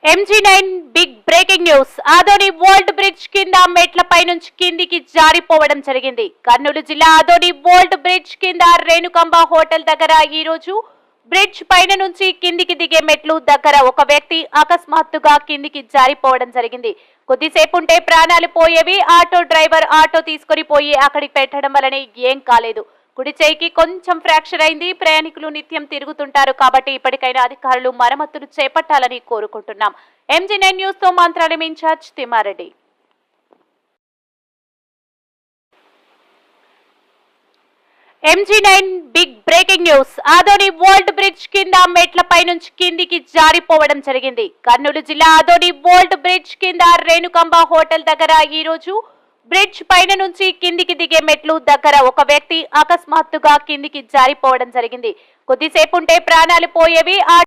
MG9 big breaking news. Adoni world bridge కింద మెట్లపై నుంచి కిందికి జారిపోవడం జరిగింది. కర్నూలు జిల్లా ఆదోని వరల్డ్ బ్రిడ్జ్ కింద రేణుకంబ హోటల్ దగ్గర ఈ రోజు బ్రిడ్జ్ పైన నుంచి కిందికి దిగే మెట్లు దగ్గర ఒక వ్యక్తి అకస్మాత్తుగా కిందికి జారిపోవడం జరిగింది. కొద్దిసేపు ఉంటే ప్రాణాలు పోయేవి. ఆటో డ్రైవర్ ఆటో తీసుకుని పోయి అక్కడికి పెట్టడం వలన ఏం కాలేదు. కుడి చేయికి కొంచెం ఫ్రాక్చర్ అయింది. ప్రయాణికులు నిత్యం తిరుగుతుంటారు కాబట్టి ఇప్పటికైనా అధికారులు మరమ్మతులు చేపట్టాలని కోరుకుంటున్నాం. MG9 న్యూస్ తో Mantralayam incharge Thimmareddy. MG9 big breaking news. Adoni world bridge కింద మెట్లపై నుంచి కిందికి జారిపోవడం జరిగింది. కర్నూలు జిల్లా ఆదోని వరల్డ్ బ్రిడ్జ్ కింద రేణుకంబ హోటల్ దగ్గర ఈ రోజు బ్రిడ్జ్ పైన నుంచి కిందికి దిగే మెట్లు దగ్గర ఒక వ్యక్తి అకస్మాత్తుగా కిందికి జారిపోవడం జరిగింది. కొద్దిసేపు ఉంటే ప్రాణాలు పోయేవి.